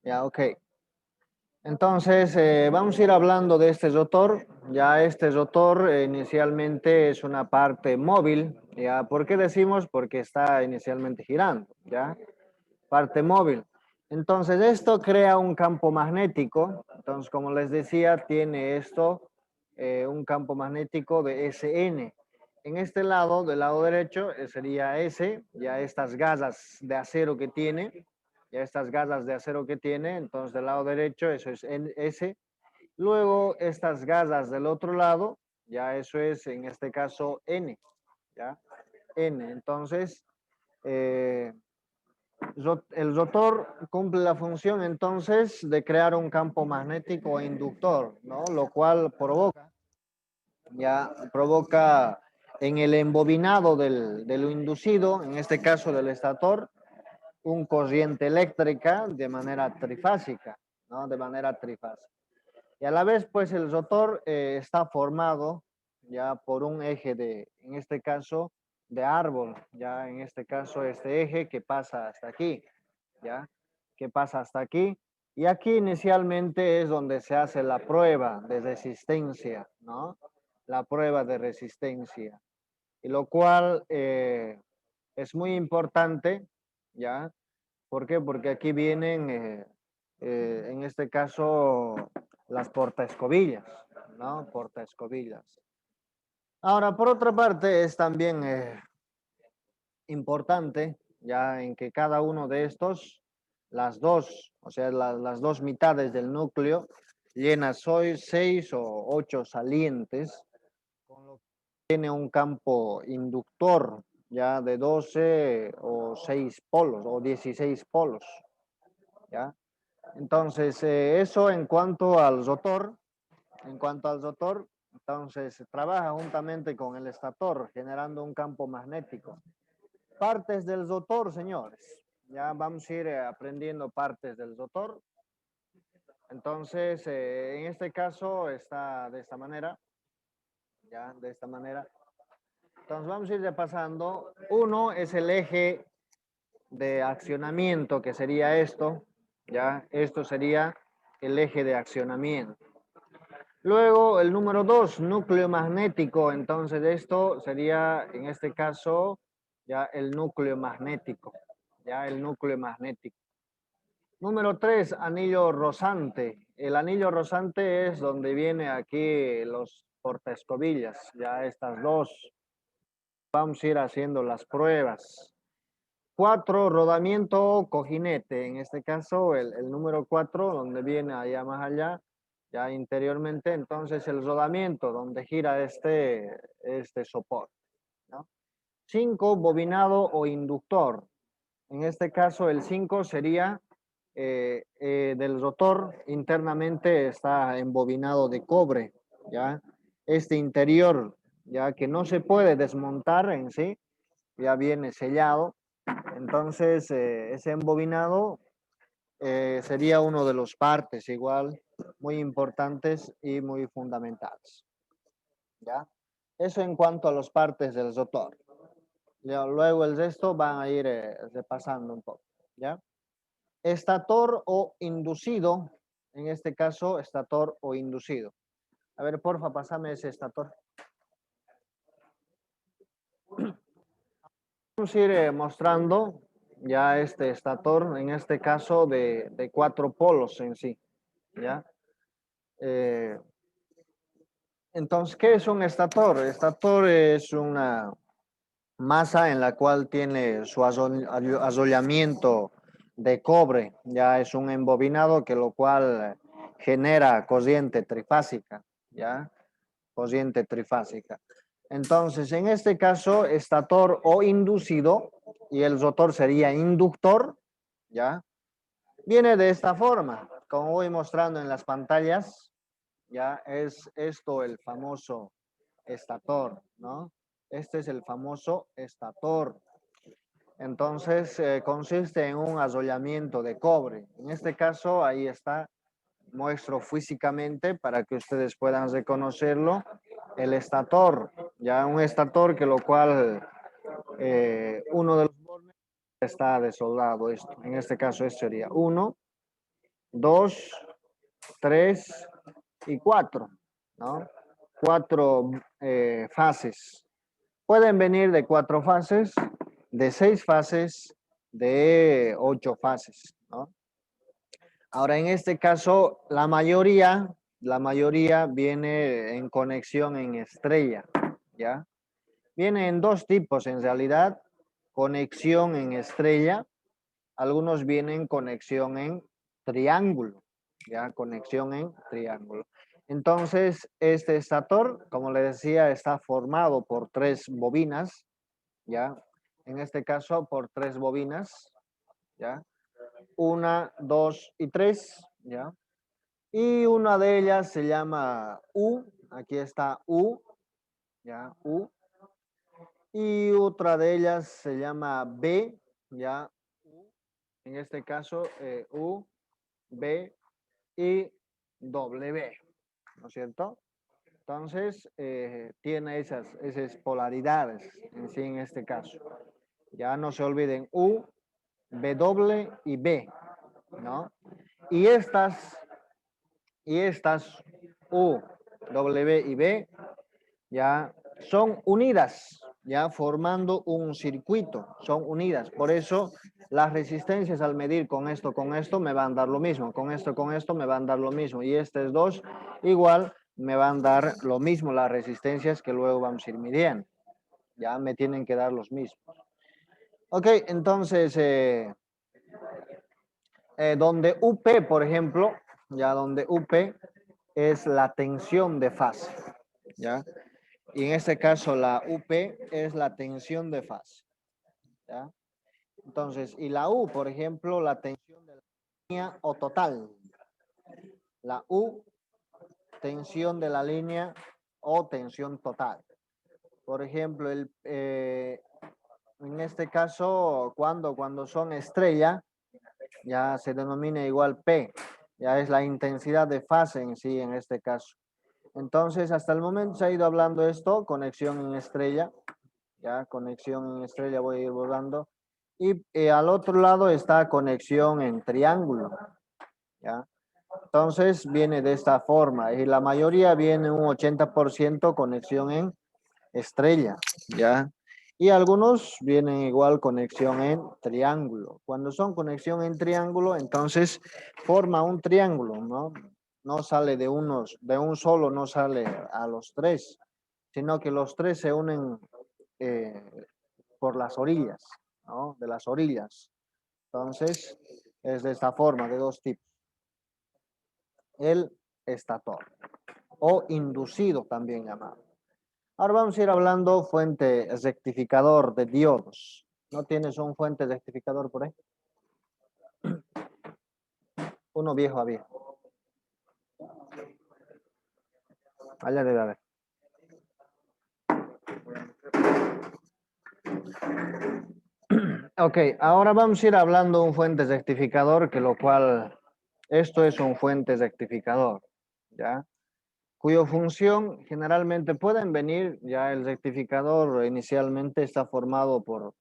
Ya, ok. Entonces, vamos a ir hablando de este rotor. Ya este rotor inicialmente es una parte móvil. ¿Ya? ¿Por qué decimos? Porque está inicialmente girando. ¿Ya? Parte móvil. Entonces, esto crea un campo magnético. Entonces, como les decía, tiene esto un campo magnético de SN. En este lado, del lado derecho, sería S, ya estas gasas de acero que tiene, ya estas gasas de acero que tiene, entonces del lado derecho eso es S. Luego estas gasas del otro lado, ya eso es en este caso N, ya N. Entonces, eh, el rotor cumple la función entonces de crear un campo magnético inductor, ¿no? Lo cual provoca en el embobinado de lo inducido, en este caso del estator, un corriente eléctrica de manera trifásica, ¿no? De manera trifásica. Y a la vez, pues el rotor está formado ya por un eje en este caso, de árbol, ya en este caso, este eje que pasa hasta aquí, ya, que pasa hasta aquí. Y aquí inicialmente es donde se hace la prueba de resistencia, ¿no? La prueba de resistencia. Y lo cual es muy importante, ¿ya? ¿Por qué? Porque aquí vienen, en este caso, las portaescobillas, ¿no? Portaescobillas. Ahora, por otra parte, es también importante, ya en que cada uno de estos, las dos, o sea, las dos mitades del núcleo, llena hoy 6 o 8 salientes, con lo que tiene un campo inductor ya de 12 o 6 polos o 16 polos, ¿ya? Entonces, eso en cuanto al rotor, entonces trabaja juntamente con el estator, generando un campo magnético. Partes del rotor, señores. Ya vamos a ir aprendiendo partes del rotor. Entonces, en este caso está de esta manera, ya, de esta manera. Entonces, vamos a ir repasando. Uno es el eje de accionamiento, que sería esto, ya, esto sería el eje de accionamiento. Luego, el número 2, núcleo magnético. Entonces, esto sería, en este caso, ya el núcleo magnético. Ya el núcleo magnético. Número 3, anillo rozante. El anillo rozante es donde viene aquí los portaescobillas. Ya estas dos. Vamos a ir haciendo las pruebas. 4, rodamiento cojinete. En este caso, el número 4, donde viene allá más allá, ya interiormente. Entonces, el rodamiento, donde gira este soporte, ¿no? 5, bobinado o inductor. En este caso, el 5 sería del rotor. Internamente está embobinado de cobre, ¿ya? Este interior, ya que no se puede desmontar en sí, ya viene sellado. Entonces, ese embobinado sería uno de los partes igual muy importantes y muy fundamentales. ¿Ya? Eso en cuanto a los partes del rotor. Ya, luego el resto van a ir repasando un poco. ¿Ya? Estator o inducido, en este caso, estator o inducido. A ver, porfa, pásame ese estator. Vamos a ir mostrando ya este estator, en este caso de 4 polos en sí, ¿ya? Eh, entonces, ¿qué es un estator? Estator es una masa en la cual tiene su arrollamiento de cobre, ya es un embobinado que lo cual genera corriente trifásica, ¿ya? Corriente trifásica. Entonces, en este caso, estator o inducido, y el rotor sería inductor, ¿ya? Viene de esta forma, como voy mostrando en las pantallas, ya es esto el famoso estator, ¿no? Este es el famoso estator. Entonces, consiste en un arrollamiento de cobre. En este caso, ahí está, muestro físicamente para que ustedes puedan reconocerlo, el estator, ya un estator que lo cual uno de los bornes está desoldado, esto. En este caso, este sería uno. 2, 3 y 4, ¿no? 4 fases. Pueden venir de 4 fases, de 6 fases, de 8 fases, ¿no? Ahora, en este caso, la mayoría viene en conexión en estrella, ¿ya? Viene en dos tipos en realidad, conexión en estrella, algunos vienen conexión en triángulo, ¿ya? Conexión en triángulo. Entonces, este estator, como le decía, está formado por 3 bobinas, ¿ya? En este caso, por 3 bobinas, ¿ya? 1, 2 y 3, ¿ya? Y una de ellas se llama U, aquí está U, ¿ya? U. Y otra de ellas se llama B, ¿ya? En este caso, U, B y W, ¿no es cierto? Entonces, tiene esas polaridades en sí en este caso. Ya no se olviden U, W y B, ¿no? Y estas U, W y B ya son unidas, ya formando un circuito, son unidas. Por eso las resistencias al medir con esto, me van a dar lo mismo, con esto, me van a dar lo mismo. Y estas dos igual me van a dar lo mismo las resistencias que luego vamos a ir midiendo. Ya me tienen que dar los mismos. Ok, entonces, donde UP, por ejemplo, ya donde UP es la tensión de fase, ¿ya? Y en este caso la UP es la tensión de fase, ¿ya? Entonces, y la U, por ejemplo, la tensión de la línea o total. La U, tensión de la línea o tensión total. Por ejemplo, en este caso, cuando son estrella, ya se denomina igual P, ya es la intensidad de fase en sí en este caso. Entonces, hasta el momento se ha ido hablando esto, conexión en estrella, ya conexión en estrella voy a ir borrando. Y al otro lado está conexión en triángulo, ya. Entonces, viene de esta forma y la mayoría viene un 80% conexión en estrella, ya. Y algunos vienen igual conexión en triángulo. Cuando son conexión en triángulo, entonces forma un triángulo, ¿no? No sale de un solo, no sale a los 3, sino que los 3 se unen eh, por las orillas, ¿no? De las orillas. Entonces, es de esta forma, de dos tipos. El estator o inducido también llamado. Ahora vamos a ir hablando fuente rectificador de diodos. ¿No tienes un fuente rectificador por ahí? Uno viejo había. Allá debe haber. Ok, ahora vamos a ir hablando un fuente rectificador, que lo cual, esto es un fuente rectificador, ¿ya? Cuya función generalmente pueden venir, ya el rectificador inicialmente está formado por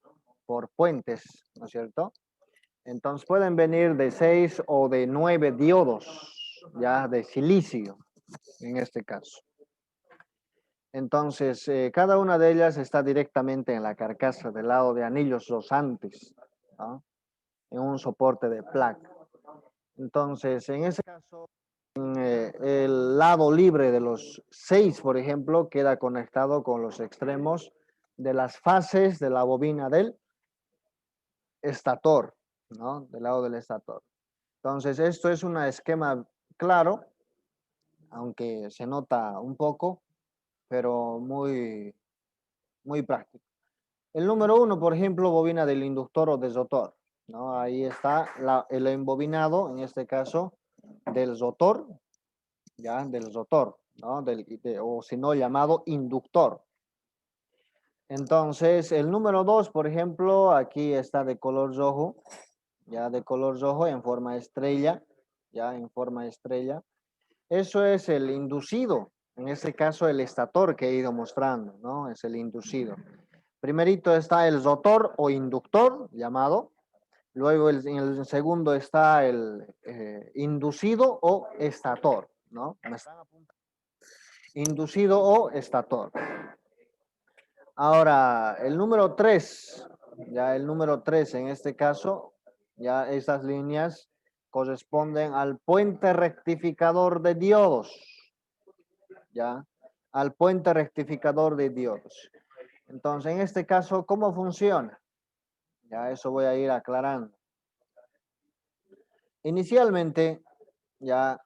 puentes, ¿no es cierto? Entonces pueden venir de 6 o de 9 diodos, ya de silicio, en este caso. Entonces, cada una de ellas está directamente en la carcasa del lado de anillos rosantes, ¿no? En un soporte de placa. Entonces, en ese caso, el lado libre de los 6, por ejemplo, queda conectado con los extremos de las fases de la bobina del estator, ¿no? Del lado del estator. Entonces, esto es un esquema claro, aunque se nota un poco, pero muy práctico. El número 1, por ejemplo, bobina del inductor o del rotor, ¿no? Ahí está el embobinado, en este caso, del rotor, ¿ya? Del rotor, ¿no? O si no, llamado inductor. Entonces, el número 2, por ejemplo, aquí está de color rojo, ya de color rojo en forma estrella, ya en forma estrella. Eso es el inducido, en este caso el estator que he ido mostrando, ¿no? Es el inducido. Primerito está el rotor o inductor llamado, Luego en el segundo está el inducido o estator, ¿no? Me están apuntando. Inducido o estator. Ahora, el número 3, ya el número 3 en este caso, ya esas líneas corresponden al puente rectificador de diodos, ya, al puente rectificador de diodos. Entonces, en este caso, ¿cómo funciona? Ya eso voy a ir aclarando. Inicialmente, ya,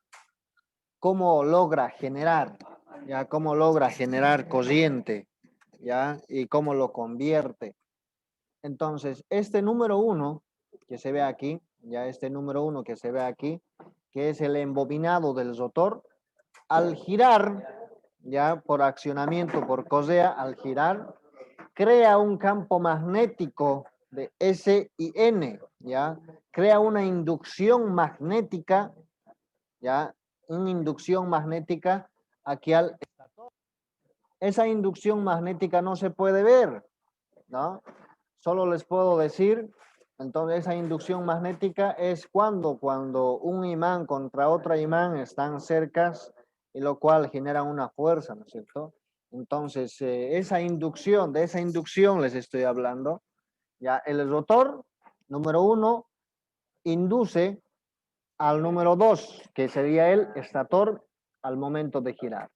¿cómo logra generar? Ya, ¿cómo logra generar corriente? Ya, y cómo lo convierte. Entonces, este número 1 que se ve aquí, ya este número 1 que se ve aquí, que es el embobinado del rotor, al girar, ya por accionamiento por correa, al girar, crea un campo magnético de S y N, ya, crea una inducción magnética, ya, una inducción magnética aquí al estator. Esa inducción magnética no se puede ver, ¿no? Solo les puedo decir, entonces esa inducción magnética es cuando un imán contra otro imán están cercas y lo cual genera una fuerza, ¿no es cierto? Entonces, de esa inducción les estoy hablando. Ya el rotor, número 1, induce al número 2, que sería el estator al momento de girar.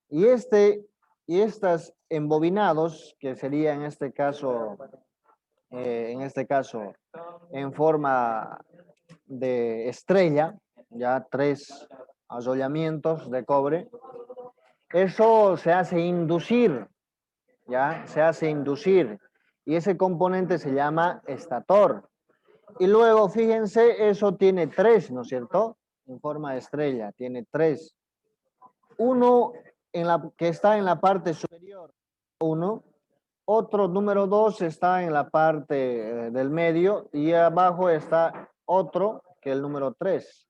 Y estas embobinados, que sería en este caso, en forma de estrella, ya 3 arrollamientos de cobre, eso se hace inducir, ya se hace inducir, y ese componente se llama estator. Y luego, fíjense, eso tiene 3, ¿no es cierto? En forma de estrella, tiene 3. Uno que está en la parte superior, 1. Otro número 2 está en la parte del medio y abajo está otro que el número 3,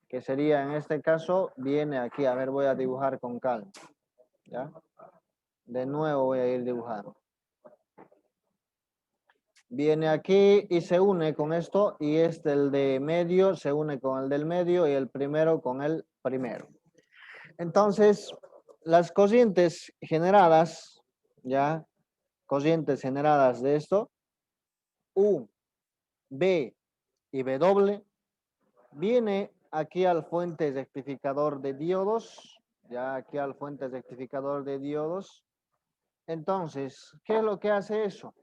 que sería en este caso, viene aquí. A ver, voy a dibujar con calma. ¿Ya? De nuevo voy a ir dibujando. Viene aquí y se une con esto, y el de medio se une con el del medio y el primero con el primero. Entonces, las corrientes generadas, ya, corrientes generadas de esto, U, B y W, viene aquí al fuente rectificador de diodos, ya aquí al fuente rectificador de diodos. Entonces, ¿qué es lo que hace eso?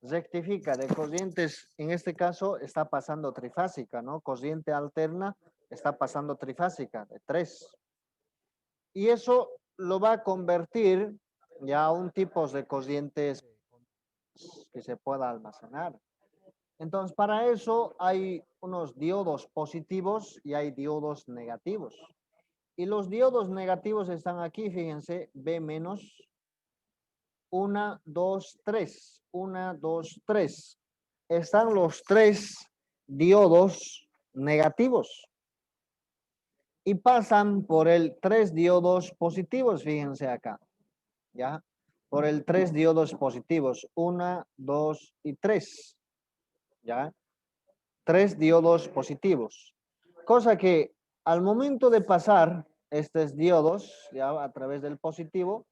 Rectifica de corrientes, en este caso está pasando trifásica, ¿no? Corriente alterna está pasando trifásica de 3. Y eso lo va a convertir ya a un tipo de corrientes que se pueda almacenar. Entonces, para eso hay unos diodos positivos y hay diodos negativos. Y los diodos negativos están aquí, fíjense, B menos, 1, 2, 3, 1, 2, 3. Están los 3 diodos negativos y pasan por el 3 diodos positivos, fíjense acá, ¿ya? Por el 3 diodos positivos, 1, 2 y 3, ¿ya? 3 diodos positivos. Cosa que al momento de pasar estos diodos, ya a través del positivo,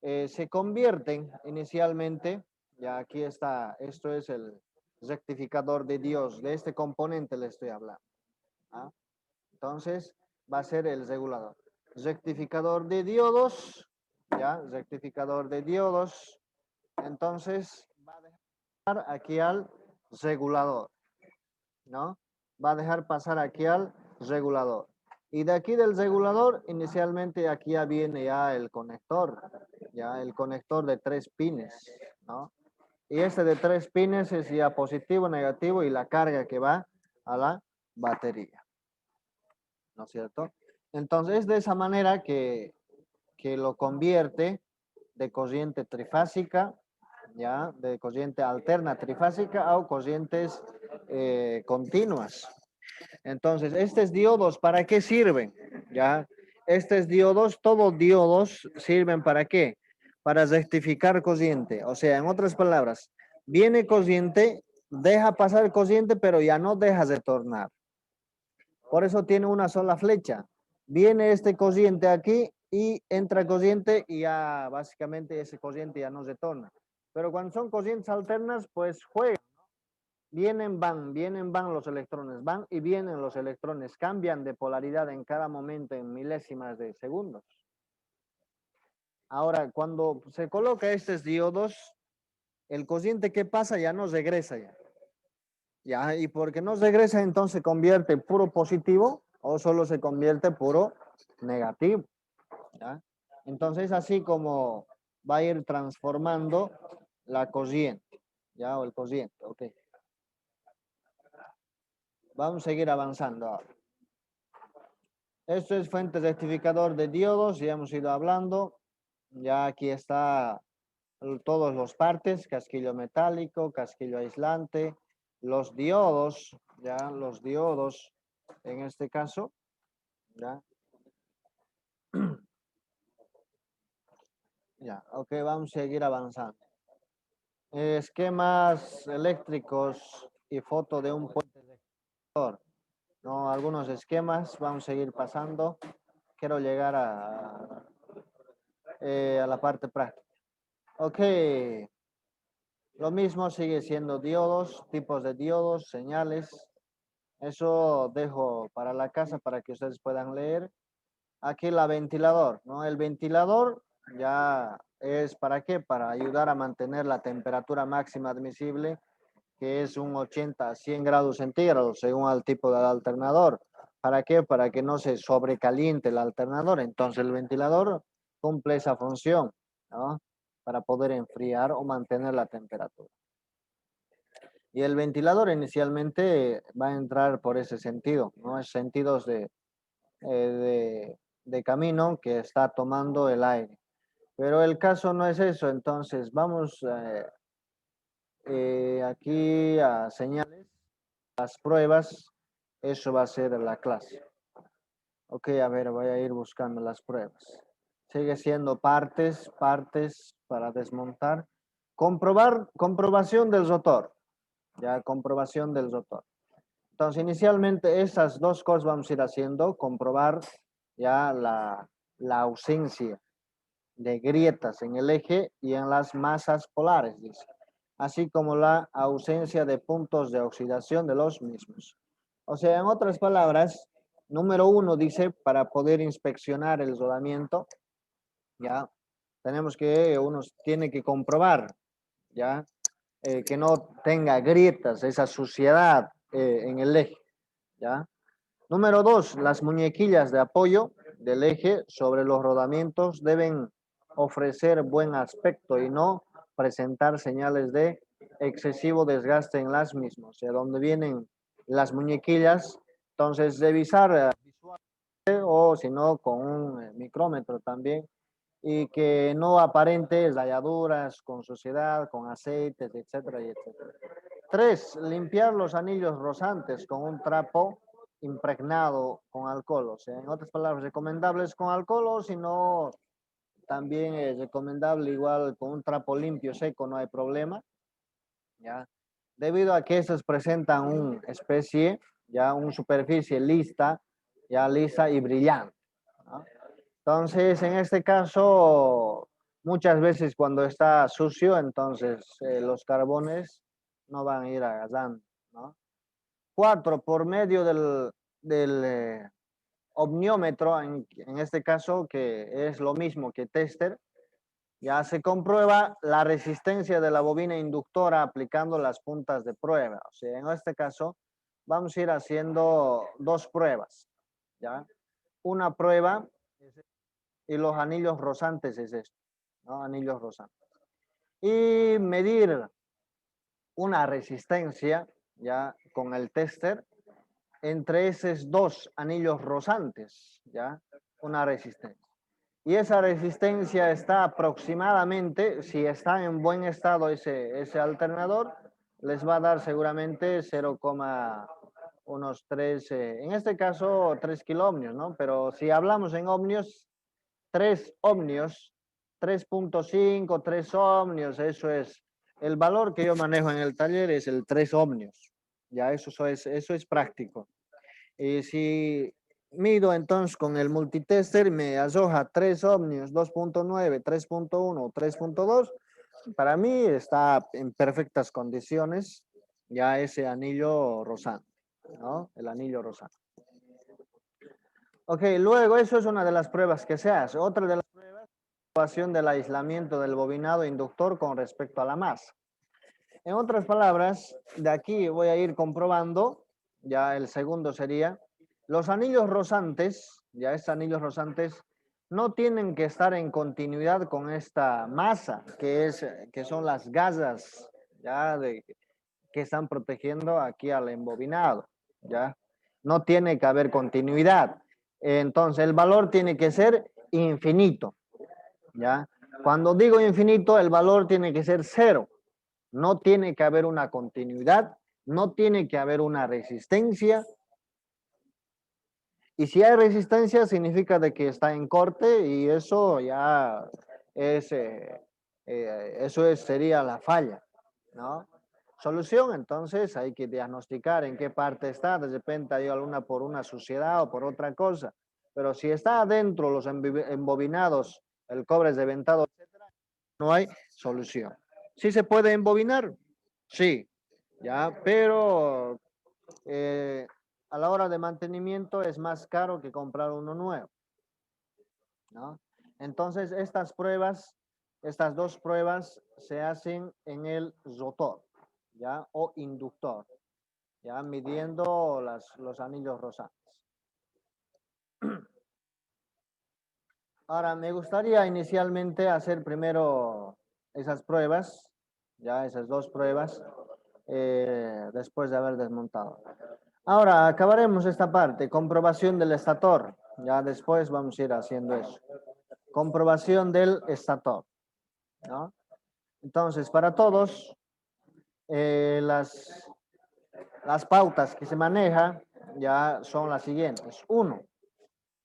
se convierten inicialmente, ya aquí está, esto es el rectificador de Dios, de este componente le estoy hablando. ¿Ah? Entonces, va a ser el regulador. Rectificador de diodos, ya, rectificador de diodos. Entonces, va a dejar aquí al regulador, ¿no? Va a dejar pasar aquí al regulador. Y de aquí del regulador, inicialmente aquí ya viene ya el conector de 3 pines, ¿no? Y este de 3 pines es ya positivo, negativo y la carga que va a la batería, ¿no es cierto? Entonces, es de esa manera que lo convierte de corriente trifásica, ya, de corriente alterna trifásica a corrientes continuas. Entonces, estos diodos, ¿para qué sirven? ¿Ya? Estos diodos, todos diodos sirven ¿para qué? Para rectificar corriente. O sea, en otras palabras, viene corriente deja pasar el cociente, pero ya no deja de tornar. Por eso tiene una sola flecha. Viene este cociente aquí y entra el cociente y ya básicamente ese cociente ya no se torna. Pero cuando son cocientes alternas, pues juegan. Vienen, van los electrones, van y vienen los electrones, cambian de polaridad en cada momento en milésimas de segundos. Ahora, cuando se coloca estos diodos, el cociente que pasa ya no regresa ya. Ya, y porque no regresa, entonces se convierte puro positivo o solo se convierte puro negativo. ¿Ya? Entonces, así como va a ir transformando la corriente, ¿ya? O el cociente, ok. Vamos a seguir avanzando ahora. Esto es fuente rectificador de diodos, ya hemos ido hablando. Ya aquí está todos los partes, casquillo metálico, casquillo aislante, los diodos, ya los diodos en este caso, ya. Ya, ok, vamos a seguir avanzando. Esquemas eléctricos y foto de un puente rectificador. No, algunos esquemas, vamos a seguir pasando. Quiero llegar a la parte práctica. Ok, lo mismo sigue siendo diodos, tipos de diodos, señales. Eso dejo para la casa para que ustedes puedan leer. Aquí la ventilador, ¿no? El ventilador ya es para qué? Para ayudar a mantener la temperatura máxima admisible, que es un 80 a 100 grados centígrados, según el tipo de alternador. ¿Para qué? Para que no se sobrecaliente el alternador. Entonces el ventilador cumple esa función, ¿no? Para poder enfriar o mantener la temperatura. Y el ventilador inicialmente va a entrar por ese sentido, ¿no? Es sentidos de camino que está tomando el aire. Pero el caso no es eso, entonces vamos aquí a señales, las pruebas, eso va a ser la clase. Ok, a ver, voy a ir buscando las pruebas. Sigue siendo partes para desmontar. Comprobación del rotor, ya comprobación del rotor. Entonces, inicialmente esas dos cosas vamos a ir haciendo, comprobar ya la ausencia de grietas en el eje y en las masas polares, dice, así como la ausencia de puntos de oxidación de los mismos. O sea, en otras palabras, número uno dice, para poder inspeccionar el rodamiento, ya, uno tiene que comprobar, ya, que no tenga grietas, esa suciedad en el eje, ya. Número dos, las muñequillas de apoyo del eje sobre los rodamientos deben ofrecer buen aspecto y no presentar señales de excesivo desgaste en las mismas. O sea, donde vienen las muñequillas, entonces revisar visualmente o si no con un micrómetro también y que no aparente rayaduras con suciedad, con aceites, etcétera, y etcétera. Tres, limpiar los anillos rozantes con un trapo impregnado con alcohol. O sea, en otras palabras, recomendables con alcohol o si no, también es recomendable igual con un trapo limpio, seco, no hay problema. ¿Ya? Debido a que estos presentan una especie, ya una superficie lisa, ya lisa y brillante. ¿No? Entonces, en este caso, muchas veces cuando está sucio, entonces los carbones no van a ir agarrando, ¿no? Cuatro, por medio del ohmiómetro, en este caso, que es lo mismo que tester, ya se comprueba la resistencia de la bobina inductora aplicando las puntas de prueba. O sea, en este caso, vamos a ir haciendo dos pruebas, ¿ya? Una prueba y los anillos rozantes es esto, ¿no? Anillos rozantes. Y medir una resistencia, ya, con el tester entre esos dos anillos rozantes, ¿ya? Una resistencia. Y esa resistencia está aproximadamente, si está en buen estado ese alternador, les va a dar seguramente 0, unos 3, en este caso 3 kiloohmios, ¿no? Pero si hablamos en ohmios, 3 ohmios, 3.5, 3 ohmios, eso es El valor que yo manejo en el taller es el 3 ohmios. Ya, eso es práctico. Y si mido entonces con el multitester, me arroja 3 ohmios, 2.9, 3.1, 3.2. Para mí está en perfectas condiciones ya ese anillo rosante, ¿no? El anillo rosante. Ok, luego eso es una de las pruebas que se hace. Otra de las pruebas es la evaluación del aislamiento del bobinado inductor con respecto a la masa. En otras palabras, de aquí voy a ir comprobando, ya el segundo sería, los anillos rosantes, ya estos anillos rosantes, no tienen que estar en continuidad con esta masa, que son las gasas, ya, que están protegiendo aquí al embobinado, ya. No tiene que haber continuidad. Entonces, el valor tiene que ser infinito, ya. Cuando digo infinito, el valor tiene que ser cero. No tiene que haber una continuidad, no tiene que haber una resistencia. Y si hay resistencia, significa de que está en corte y eso ya es, sería la falla, ¿no? Solución, entonces hay que diagnosticar en qué parte está, de repente hay alguna por una suciedad o por otra cosa. Pero si está adentro los embobinados, el cobre es deventado, etcétera, no hay solución. ¿Sí se puede embobinar? Sí, ya, pero a la hora de mantenimiento es más caro que comprar uno nuevo, ¿no? Entonces, estas dos pruebas se hacen en el rotor, ¿ya? O inductor, ¿ya? Midiendo los anillos rosantes. Ahora, me gustaría inicialmente hacer primero esas pruebas, ya esas dos pruebas, después de haber desmontado. Ahora, acabaremos esta parte, comprobación del estator. Ya después vamos a ir haciendo eso. Comprobación del estator, ¿no? Entonces, para todos, las pautas que se maneja ya son las siguientes. Uno,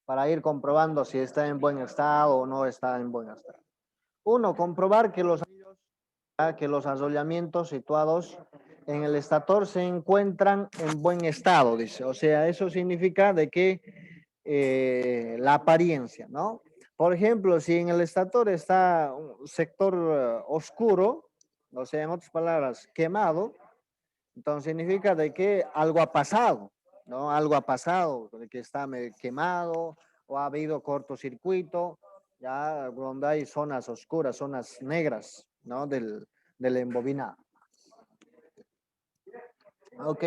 para ir comprobando si está en buen estado o no está en buen estado. Uno, comprobar que los arrollamientos situados en el estator se encuentran en buen estado, dice. O sea, eso significa de que la apariencia, ¿no? Por ejemplo, si en el estator está un sector oscuro, o sea, en otras palabras, quemado, entonces significa de que algo ha pasado, ¿no? Algo ha pasado, de que está quemado o ha habido cortocircuito, ya donde hay zonas oscuras, zonas negras, ¿no? Del embobinado. Ok,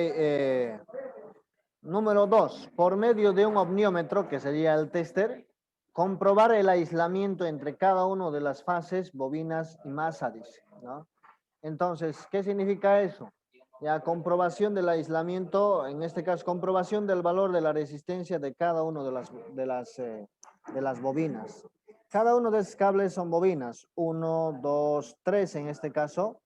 número 2, por medio de un ohmiómetro, que sería el tester, comprobar el aislamiento entre cada una de las fases, bobinas y masa, dice, ¿no? Entonces, ¿qué significa eso? Ya, comprobación del aislamiento, en este caso, comprobación del valor de la resistencia de cada una de las bobinas. Cada uno de esos cables son bobinas, 1, 2, 3 en este caso.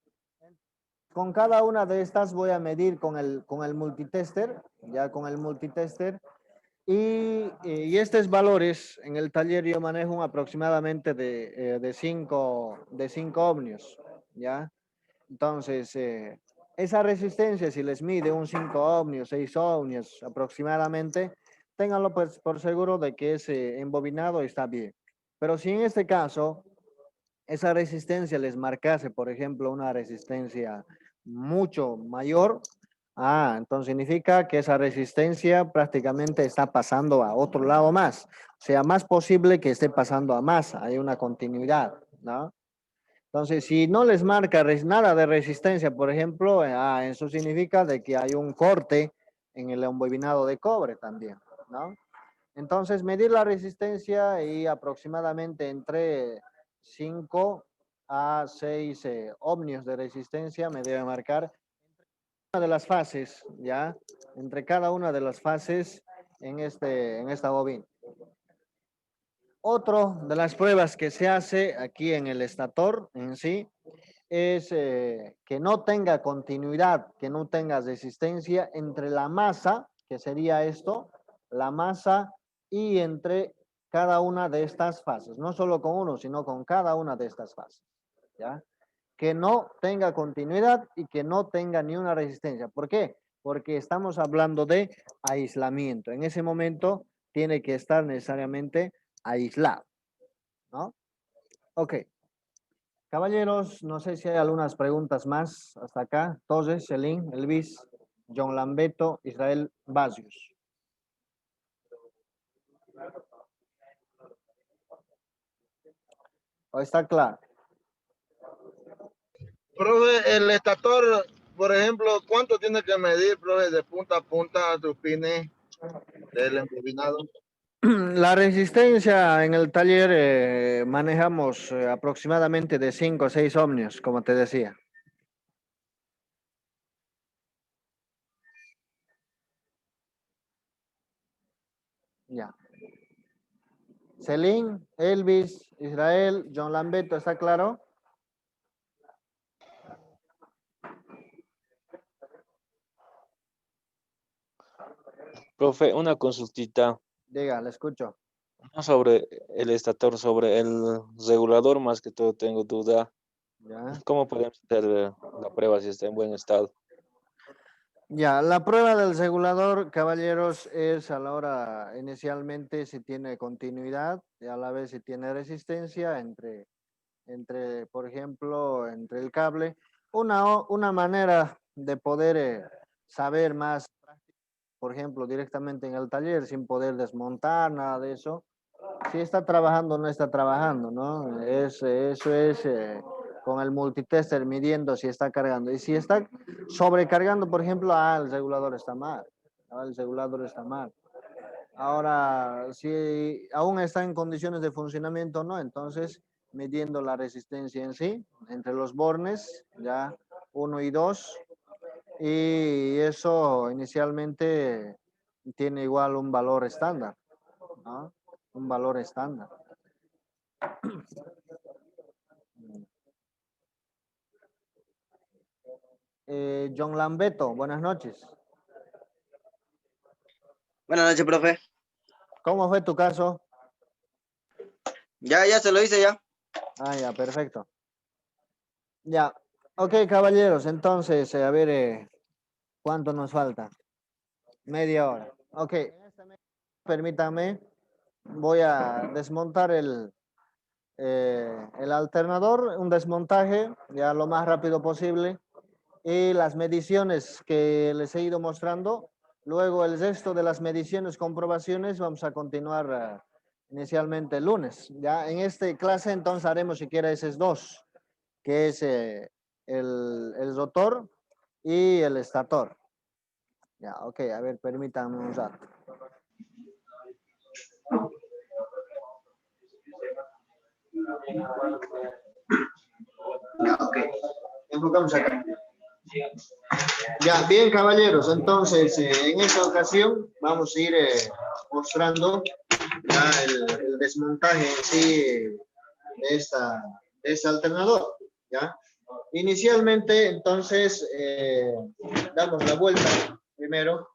Con cada una de estas voy a medir con el multitester, ya con el multitester. Y estos valores en el taller yo manejo aproximadamente de 5 ohmios, ¿ya? Entonces, esa resistencia, si les mide un 5 ohmios, 6 ohmios aproximadamente, ténganlo pues por seguro de que ese embobinado está bien. Pero si en este caso esa resistencia les marcase, por ejemplo, una resistencia mucho mayor, entonces significa que esa resistencia prácticamente está pasando a otro lado más. O sea, más posible que esté pasando a más, hay una continuidad, ¿no? Entonces, si no les marca nada de resistencia, por ejemplo, eso significa de que hay un corte en el embobinado de cobre también, ¿no? Entonces, medir la resistencia y aproximadamente entre 5 a 6 ohmios de resistencia me debe marcar una de las fases, ¿ya? Entre cada una de las fases en esta bobina. Otro de las pruebas que se hace aquí en el estator en sí es que no tenga continuidad, que no tenga resistencia entre la masa, que sería esto, la masa y entre cada una de estas fases, no solo con uno, sino con cada una de estas fases, ¿ya? que no tenga continuidad y que no tenga ni una resistencia. ¿Por qué? Porque estamos hablando de aislamiento. En ese momento tiene que estar necesariamente aislado, ¿no? Ok. Caballeros, no sé si hay algunas preguntas más hasta acá. Torres, Celín, Elvis, John Lambeto, Israel Basius. ¿O está claro? Profe, el estator, por ejemplo, ¿cuánto tiene que medir, profe, de punta a punta sus pines del embobinado? La resistencia en el taller manejamos aproximadamente de 5 a 6 ohmios, como te decía. Ya. Celín, Elvis, Israel, John Lambeto, ¿está claro? Profe, una consultita Diga, le escucho. no sobre el estator, sobre el regulador, más que todo tengo duda. Ya. ¿Cómo podemos hacer la prueba si está en buen estado? Ya, la prueba del regulador, caballeros, es a la hora inicialmente si tiene continuidad y a la vez si tiene resistencia entre por ejemplo, entre el cable. Una manera de poder saber más, por ejemplo, directamente en el taller sin poder desmontar, nada de eso. Si está trabajando o no está trabajando, ¿no? Eso es con el multitester midiendo si está cargando. Y si está sobrecargando, por ejemplo, el regulador está mal. El regulador está mal. Ahora, si aún está en condiciones de funcionamiento o no, entonces midiendo la resistencia en sí, entre los bornes, ya 1 y 2, y eso inicialmente tiene igual un valor estándar, ¿no? Un valor estándar. John Lambeto, buenas noches. Buenas noches, profe. ¿Cómo fue tu caso? Ya se lo hice ya. Ya, perfecto. Ya, ok, caballeros, entonces, a ver, ¿cuánto nos falta? Media hora. Ok, permítame, voy a desmontar el alternador, un desmontaje, ya lo más rápido posible, y las mediciones que les he ido mostrando. Luego el resto de las mediciones, comprobaciones, vamos a continuar inicialmente el lunes. Ya en esta clase entonces haremos siquiera esos dos, que es el rotor y el estator. Ya, ok, a ver, permítanme un rato. Ya, ok. Enfocamos acá. Ya, bien, caballeros. Entonces, en esta ocasión vamos a ir mostrando ya el desmontaje en sí de este alternador. ¿Ya? Inicialmente, entonces, damos la vuelta primero.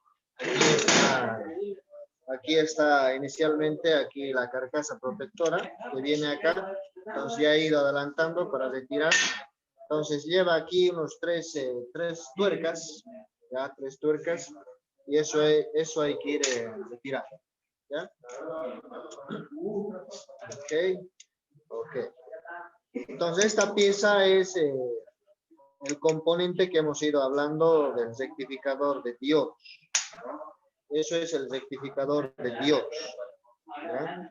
Aquí está inicialmente aquí la carcasa protectora que viene acá. Entonces ya he ido adelantando para retirar. Entonces lleva aquí unos tres tuercas, ya 3 tuercas, y eso hay que ir retirar, ¿ya? Ok. Entonces esta pieza es el componente que hemos ido hablando del rectificador de diodos, ¿no? Eso es el rectificador de diodos, ¿ya?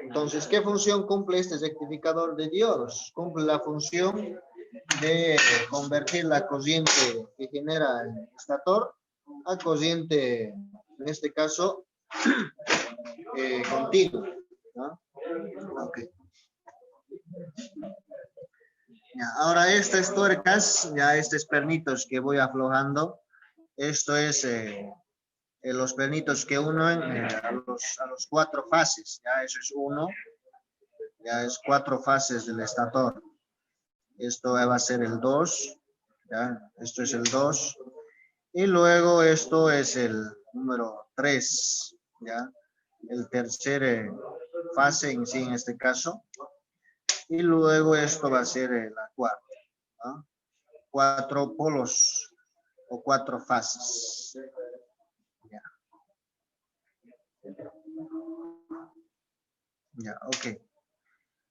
Entonces, ¿qué función cumple este rectificador de diodos? Cumple la función de convertir la corriente que genera el estator a corriente, en este caso, continua, ¿no? Okay. Ya, ahora estas tuercas, ya estos pernitos que voy aflojando, esto es los pernitos que unen a los 4 fases, ya eso es uno, ya es 4 fases del estator. Esto va a ser el 2, ¿ya? Esto es el 2. Y luego esto es el número 3, ¿ya? El tercer fase en sí, en este caso. Y luego esto va a ser la cuarta, ¿no? 4 polos o 4 fases. Ya. Ya, ok.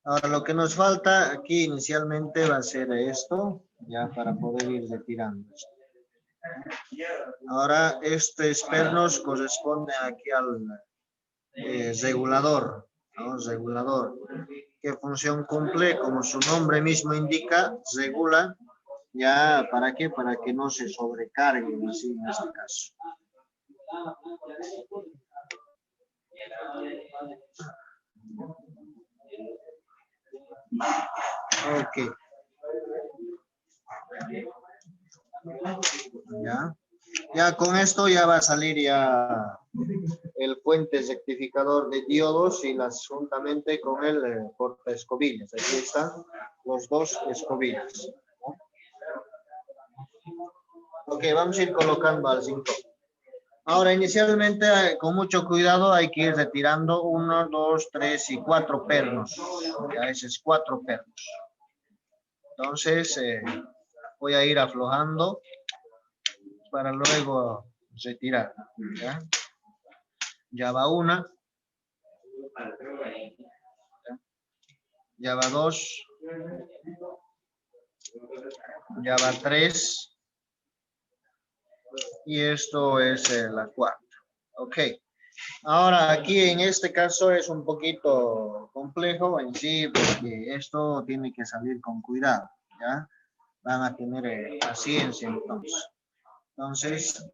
Ahora lo que nos falta aquí inicialmente va a ser esto, ya para poder ir retirando esto. Ahora estos pernos corresponde aquí al regulador, ¿no? Regulador. ¿Qué función cumple? Como su nombre mismo indica, regula. ¿Ya para qué? Para que no se sobrecarguen así en este caso. Ok. Ya con esto ya va a salir ya el puente rectificador de diodos y las juntamente con el portaescobillas. Aquí están los dos escobillas. Ok, vamos a ir colocando al 5. Ahora, inicialmente, con mucho cuidado, hay que ir retirando 1, 2, 3 y 4 pernos. Ya, esos 4 pernos. Entonces, voy a ir aflojando para luego retirar. ¿Ya? Ya va una. Ya va 2. Ya va 3. Y esto es la 4. Ok. Ahora, aquí en este caso es un poquito complejo en sí, porque esto tiene que salir con cuidado, ¿ya? Van a tener paciencia entonces. Entonces,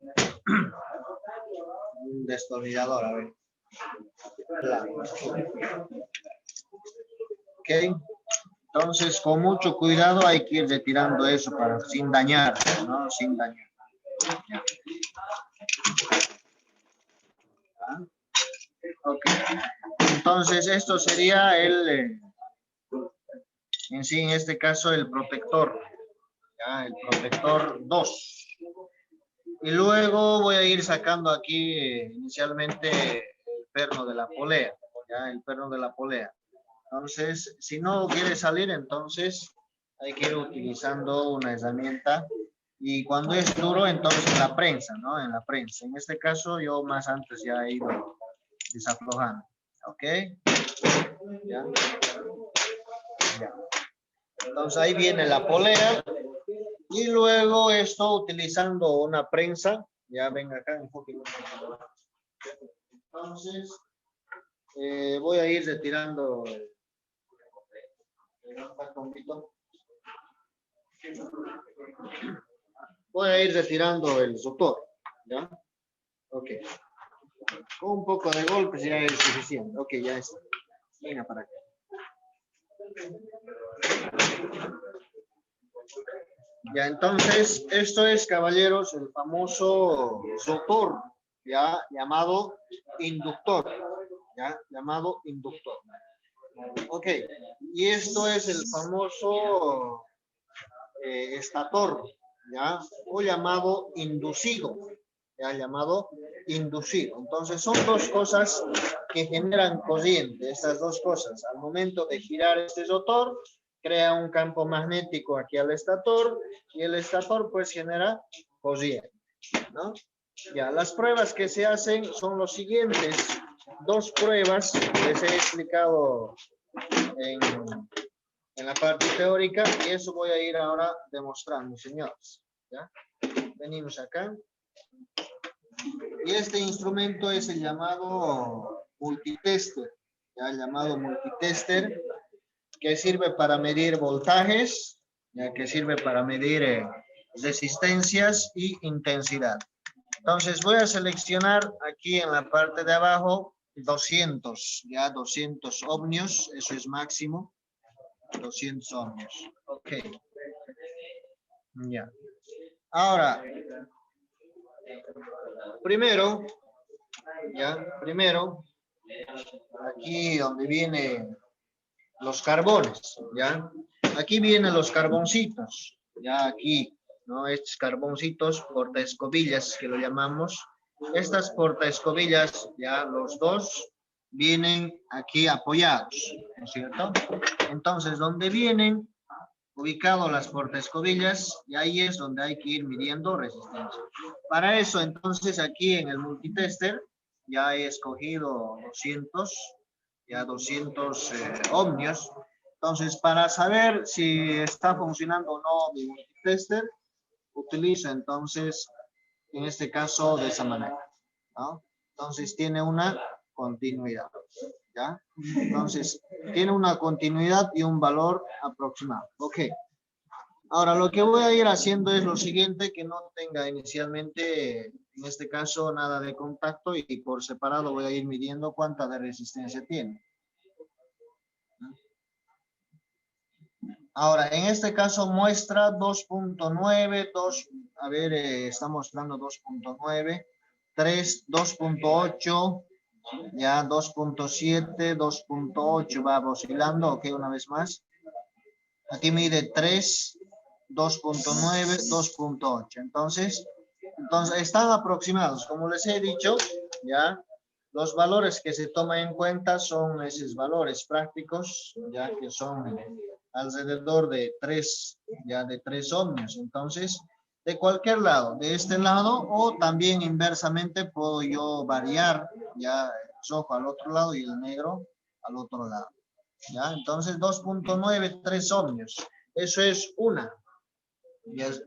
un destornillador, a ver. Ok. Entonces, con mucho cuidado hay que ir retirando eso para sin dañar, ¿no? Sin dañar. ¿Ya? Ok. Entonces, esto sería el, en sí, en este caso, el protector. ¿Ya? El protector 2. Y luego voy a ir sacando aquí inicialmente el perno de la polea. ¿Ya? El perno de la polea. Entonces, si no quiere salir, entonces hay que ir utilizando una herramienta. Y cuando es duro, entonces la prensa, ¿no? En la prensa. En este caso, yo más antes ya he ido desaflojando. ¿Ok? ¿Ya? Ya. Entonces ahí viene la polea. Y luego esto utilizando una prensa. Ya ven acá un poquito. Entonces, voy a ir retirando voy a ir retirando el rotor. ¿Ya? Ok. Con un poco de golpes ya es suficiente. Ok, ya está. Venga para acá. Ya, entonces, esto es, caballeros, el famoso rotor, ya, llamado inductor, ya, llamado inductor. Ok, y esto es el famoso estator, ya, o llamado inducido, ya, llamado inducido. Entonces, son dos cosas que generan corriente, estas dos cosas. Al momento de girar este rotor, crea un campo magnético aquí al estator y el estator pues genera corriente, ¿no? Ya, las pruebas que se hacen son los siguientes. Dos pruebas que les he explicado en la parte teórica y eso voy a ir ahora demostrando, señores. ¿Ya? Venimos acá. Y este instrumento es el llamado multitester, ya, el llamado multitester, que sirve para medir voltajes, ya que sirve para medir resistencias y intensidad. Entonces voy a seleccionar aquí en la parte de abajo 200, ya 200 ohmios, eso es máximo, 200 ohmios. Ok. Ya. Ahora, primero, aquí donde vienen los carbones, ¿ya? Aquí vienen los carboncitos, ya aquí, ¿no? Estos carboncitos, portaescobillas que lo llamamos. Estas portaescobillas, ya los dos, vienen aquí apoyados, ¿no es cierto? Entonces, donde vienen ubicados las portaescobillas, y ahí es donde hay que ir midiendo resistencia. Para eso, entonces, aquí en el multitester, ya he escogido 200 ohmios. Entonces, para saber si está funcionando o no mi multitester, utilizo entonces, en este caso, de esa manera, ¿no? Entonces, tiene una continuidad, ¿ya? Entonces, tiene una continuidad y un valor aproximado. Ok. Ahora, lo que voy a ir haciendo es lo siguiente, que no tenga inicialmente, en este caso, nada de contacto, y por separado voy a ir midiendo cuánta de resistencia tiene. Ahora, en este caso muestra 2.9, a ver, está mostrando 2.9, 3, 2.8, ya 2.7, 2.8, va oscilando, ok, una vez más. Aquí mide 3, 2.9, 2.8. Entonces, están aproximados. Como les he dicho, ya, los valores que se toman en cuenta son esos valores prácticos, ya que son alrededor de 3, ya de 3 ohmios. Entonces, de cualquier lado, de este lado, o también inversamente puedo yo variar, ya el rojo al otro lado y el negro al otro lado. ¿Ya? Entonces 2.93 ohmios. Eso es una.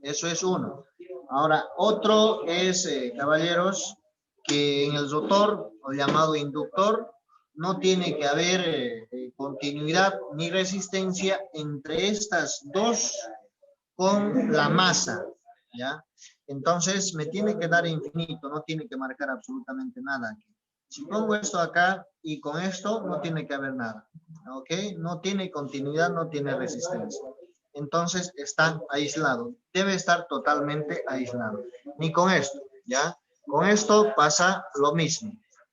Eso es uno. Ahora, otro es, caballeros, que en el rotor, o llamado inductor, no tiene que haber continuidad ni resistencia entre estas dos con la masa. ¿Ya? Entonces me tiene que dar infinito, no tiene que marcar absolutamente nada aquí. Si pongo esto acá y con esto no tiene que haber nada, ¿ok? No tiene continuidad, no tiene resistencia. Entonces está aislado, debe estar totalmente aislado. Ni con esto, ¿ya? Con esto pasa lo mismo,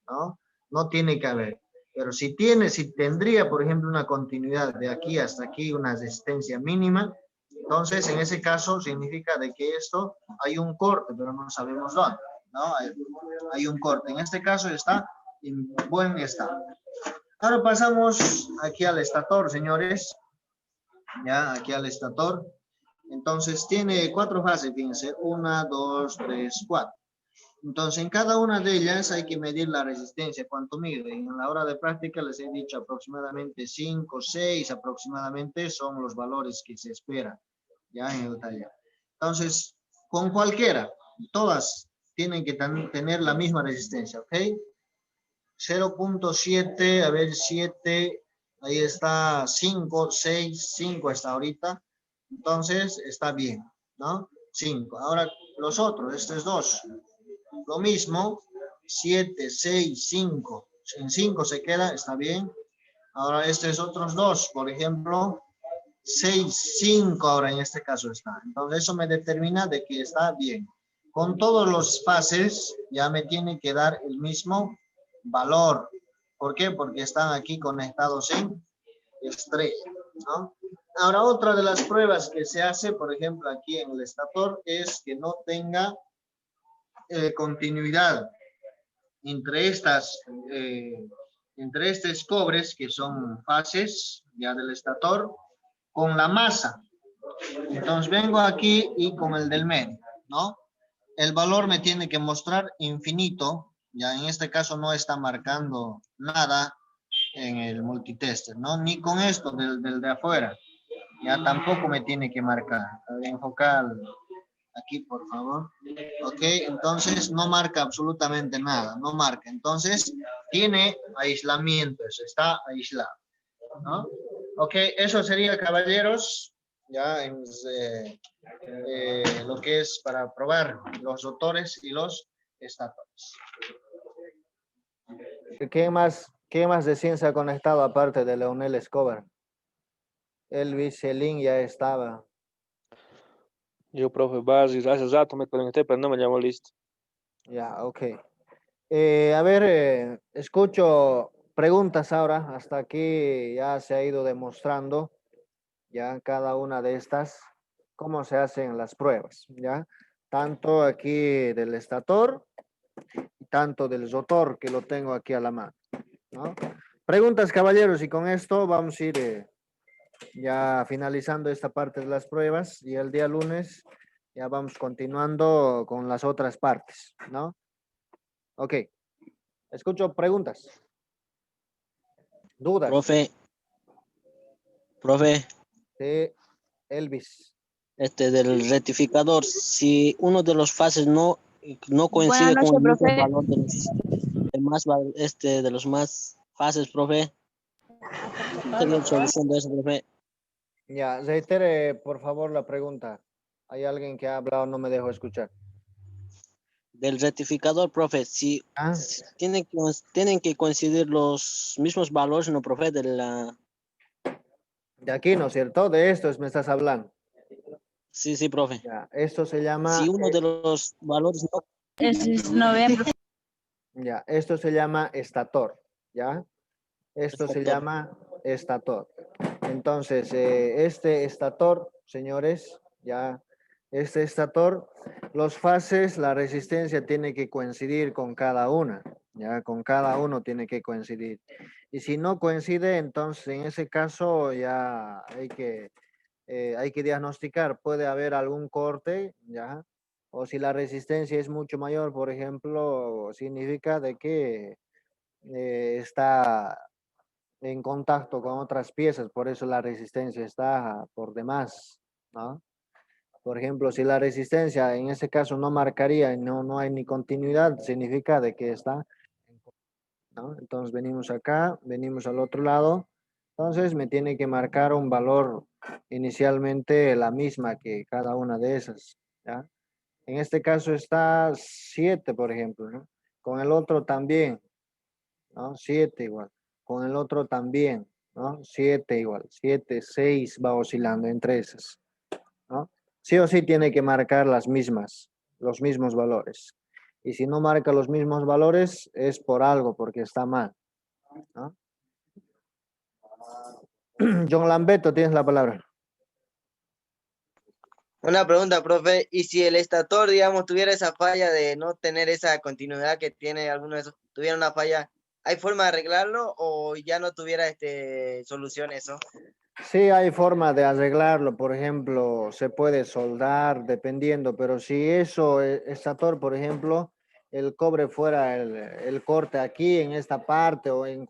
¿no? No tiene que haber. Pero si tendría, por ejemplo, una continuidad de aquí hasta aquí, una resistencia mínima, entonces en ese caso significa de que esto hay un corte, pero no sabemos dónde, ¿no? Hay un corte. En este caso está en buen estado. Ahora pasamos aquí al estator, señores. Ya, aquí al estator. Entonces tiene 4 fases, fíjense. 1, 2, 3, 4. Entonces en cada una de ellas hay que medir la resistencia, cuánto mide. En la hora de práctica les he dicho aproximadamente 5, 6 aproximadamente son los valores que se esperan ya en el taller. Entonces, con cualquiera, todas tienen que tener la misma resistencia, ¿ok? 0.7, a ver, 7, ahí está 5, 6, 5 hasta ahorita. Entonces, está bien, ¿no? 5. Ahora, los otros, estos dos. Lo mismo, 7, 6, 5. En 5 se queda, está bien. Ahora, estos otros dos, por ejemplo, 6, 5 ahora en este caso está. Entonces, eso me determina de que está bien. Con todos los fases, ya me tiene que dar el mismo valor. ¿Por qué? Porque están aquí conectados en estrella, ¿no? Ahora, otra de las pruebas que se hace, por ejemplo, aquí en el estator, es que no tenga continuidad entre entre estos cobres, que son fases ya del estator, con la masa. Entonces, vengo aquí y con el del medio, ¿no? El valor me tiene que mostrar infinito. Ya en este caso no está marcando nada en el multitester, ¿no? Ni con esto del de afuera. Ya tampoco me tiene que marcar. Enfocar aquí, por favor. Ok, entonces no marca absolutamente nada, no marca. Entonces tiene aislamiento, eso está aislado, ¿no? Ok, eso sería, caballeros, ya en lo que es para probar los rotores y los estatores. ¿Qué más de ciencia ha conectado aparte de Leonel Escobar? Elvis, el link ya estaba. Yo, profe, Basis, hace rato me conecté, pero no me llamó listo. Ya, ok. A ver, escucho preguntas ahora. Hasta aquí ya se ha ido demostrando ya cada una de estas cómo se hacen las pruebas, ¿ya? Tanto aquí del estator y tanto del rotor, que lo tengo aquí a la mano. ¿no? Preguntas, caballeros, y con esto vamos a ir ya finalizando esta parte de las pruebas y el día lunes ya vamos continuando con las otras partes, ¿no? Ok, escucho preguntas, dudas Profe, de Elvis. del rectificador, si uno de los fases no Buenas coincide con noches, el mismo profe. valor de los más fases, profe, ¿cuál sería la solución de eso, profe? Ya, reitere por favor la pregunta. Hay alguien que ha hablado, no me dejo escuchar. Del rectificador, profe, si Ah, tienen que coincidir los mismos valores, ¿no, profe? de aquí, ¿no es cierto? De esto me estás hablando. Sí, profe. Ya, esto se Si llama, uno de los valores no, Es noviembre. ya, esto se llama estator, ¿ya? Esto se Estator. llama estator. Entonces, este estator, señores, ya, este estator, los fases, la resistencia tiene que coincidir con cada una, ya, con cada uno tiene que coincidir. Y si no coincide, entonces en ese caso ya hay que diagnosticar, puede haber algún corte, ya, o si la resistencia es mucho mayor, por ejemplo, significa de que está en contacto con otras piezas, por eso la resistencia está por demás, ¿no? Por ejemplo, si la resistencia en ese caso no marcaría y no hay ni continuidad, significa de que está, ¿no? Entonces venimos acá, venimos al otro lado, entonces me tiene que marcar un valor inicialmente la misma que cada una de esas, ¿ya? En este caso está 7, por ejemplo, ¿no? Con el otro también, ¿no? 7 igual. Con el otro también, ¿no? 7 igual. 7, 6 va oscilando entre esas, ¿no? Sí o sí tiene que marcar las mismas, los mismos valores. Y si no marca los mismos valores es por algo, porque está mal, ¿no? John Lambeto, tienes la palabra. Una pregunta, profe. ¿Y si el estator, digamos, tuviera esa falla de no tener esa continuidad que tiene alguno de esos, tuviera una falla, ¿hay forma de arreglarlo o ya no tuviera solución eso? Sí, hay forma de arreglarlo, por ejemplo, se puede soldar dependiendo, pero si eso, estator, por ejemplo, el cobre fuera el corte aquí en esta parte o en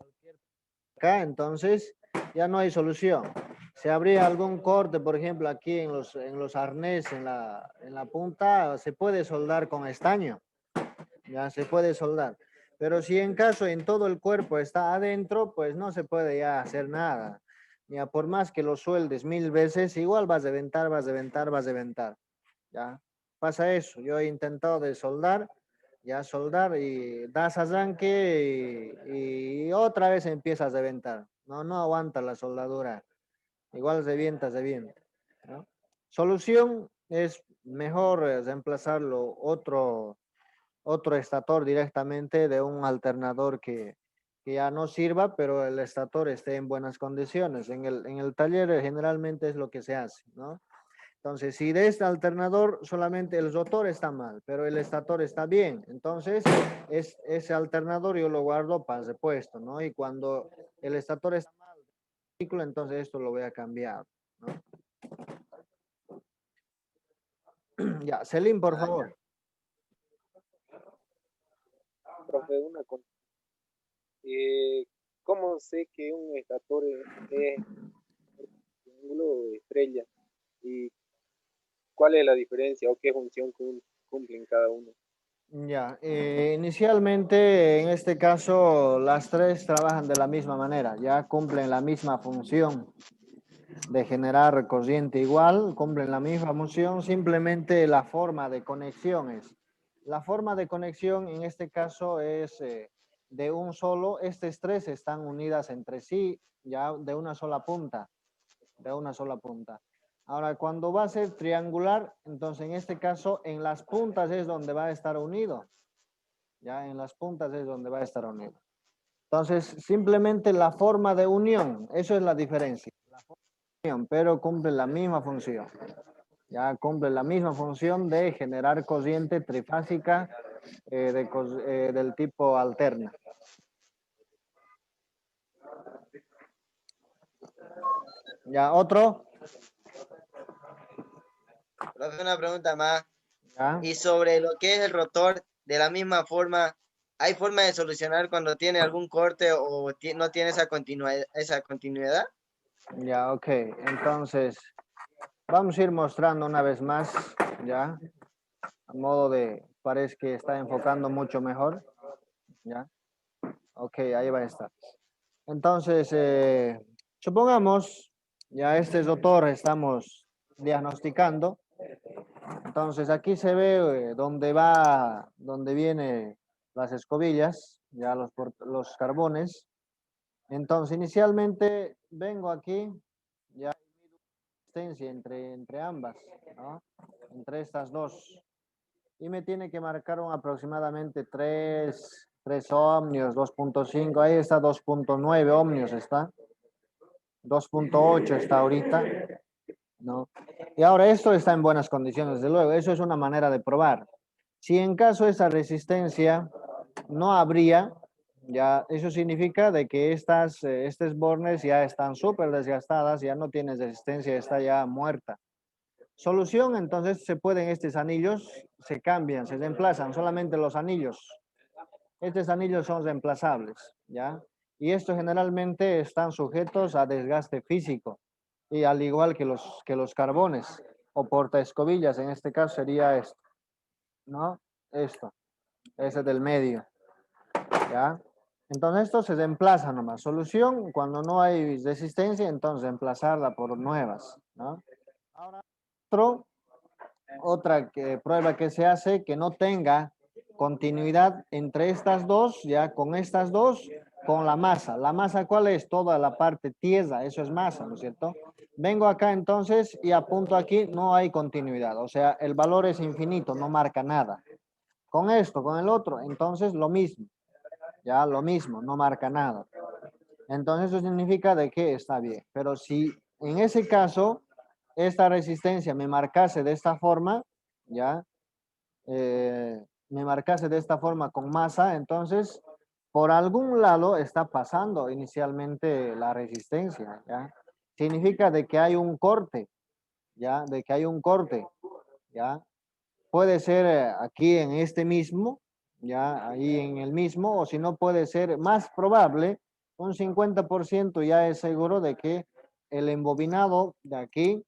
acá, entonces ya no hay solución. Si habría algún corte, por ejemplo, aquí en los arneses, en la punta, se puede soldar con estaño, ya se puede soldar. Pero si en caso en todo el cuerpo está adentro, pues no se puede ya hacer nada. Ya por más que lo sueldes 1000 veces, igual vas a reventar, vas a reventar, vas a reventar. Ya pasa eso. Yo he intentado de soldar, ya soldar y das arranque y otra vez empiezas a reventar. No aguanta la soldadura. Igual revienta, ¿no? Solución es mejor reemplazarlo otro estator directamente de un alternador que ya no sirva, pero el estator esté en buenas condiciones. En el taller generalmente es lo que se hace, ¿no? Entonces, si de este alternador solamente el rotor está mal, pero el estator está bien, entonces ese alternador yo lo guardo para repuesto, ¿no? Y cuando el estator está mal, entonces esto lo voy a cambiar, ¿no? Ya, Selim, por favor. Profe, ¿cómo sé que un estator es triángulo o estrella? ¿Y cuál es la diferencia o qué función cumplen cada uno? Ya, inicialmente en este caso las tres trabajan de la misma manera, ya cumplen la misma función de generar corriente igual, cumplen la misma función, simplemente la forma de conexión es. La forma de conexión en este caso es de un solo, estas tres están unidas entre sí, ya de una sola punta, de una sola punta. Ahora, cuando va a ser triangular, entonces en este caso en las puntas es donde va a estar unido, ya en las puntas es donde va a estar unido. Entonces, simplemente la forma de unión, eso es la diferencia. La forma de unión, pero cumple la misma función. Ya cumple la misma función de generar corriente trifásica del tipo alterna. Ya, otro. Profe, una pregunta más. Ya. Y sobre lo que es el rotor, de la misma forma, ¿hay forma de solucionar cuando tiene algún corte o no tiene esa continuidad? Ya, ok. Entonces, vamos a ir mostrando una vez más, ya, a modo de, parece que está enfocando mucho mejor, ya. Ok, ahí va a estar. Entonces, supongamos, ya este doctor estamos diagnosticando. Entonces, aquí se ve dónde viene las escobillas, ya los carbones. Entonces, inicialmente vengo aquí, ya distancia entre ambas, ¿no? Entre estas dos. Y me tiene que marcar aproximadamente 3 ohmios, 2.5, ahí está 2.9 ohmios, está. 2.8 está ahorita, ¿no? Y ahora esto está en buenas condiciones, desde luego, eso es una manera de probar. Si en caso esa resistencia no habría, ya eso significa de que estos bornes ya están súper desgastadas, ya no tienen resistencia, está ya muerta. Solución, entonces se pueden estos anillos, se cambian, se reemplazan, solamente los anillos. Estos anillos son reemplazables, ¿ya? Y estos generalmente están sujetos a desgaste físico, y al igual que los carbones o portaescobillas, en este caso sería esto, ¿no? Esto, ese del medio, ¿ya? Entonces esto se reemplaza nomás. Solución, cuando no hay resistencia, entonces reemplazarla por nuevas, ¿no? Ahora, otra prueba que se hace que no tenga continuidad entre estas dos, ya con estas dos, con la masa. ¿La masa cuál es? Toda la parte tiesa, eso es masa, ¿no es cierto? Vengo acá entonces y apunto aquí, no hay continuidad, o sea, el valor es infinito, no marca nada. Con esto, con el otro, entonces lo mismo, ya lo mismo, no marca nada. Entonces eso significa de que está bien, pero si en ese caso esta resistencia me marcase de esta forma, ya, me marcase de esta forma con masa, entonces por algún lado está pasando inicialmente la resistencia, ¿ya? Significa de que hay un corte, ¿ya? De que hay un corte, ¿ya? Puede ser aquí en este mismo, ¿ya? Ahí en el mismo, o si no puede ser más probable, un 50% ya es seguro de que el embobinado de aquí,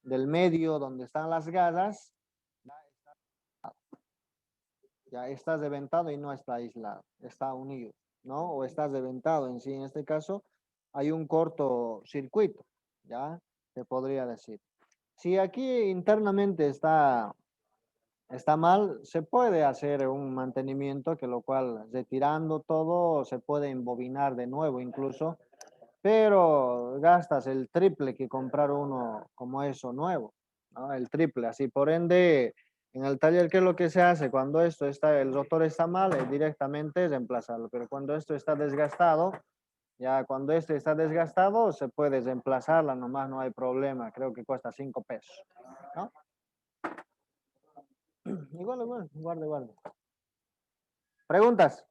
del medio donde están las gasas, ya está reventado y no está aislado, está unido, ¿no? O está reventado en sí, en este caso hay un cortocircuito, ¿ya? Se podría decir. Si aquí internamente está mal, se puede hacer un mantenimiento, que lo cual retirando todo se puede embobinar de nuevo incluso, pero gastas el triple que comprar uno como eso nuevo, ¿no? El triple, así por ende, en el taller, ¿qué es lo que se hace? Cuando el rotor está mal, directamente reemplazarlo, pero cuando esto está desgastado, ya cuando este está desgastado, se puede reemplazarla, nomás no hay problema, creo que cuesta 5 pesos, ¿no? Igual, guarde. ¿Preguntas?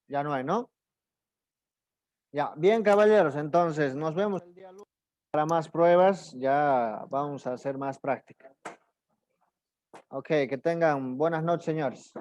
Ya no hay, ¿no? Ya, bien, caballeros, entonces nos vemos el día lunes para más pruebas, ya vamos a hacer más práctica. Ok, que tengan buenas noches, señores.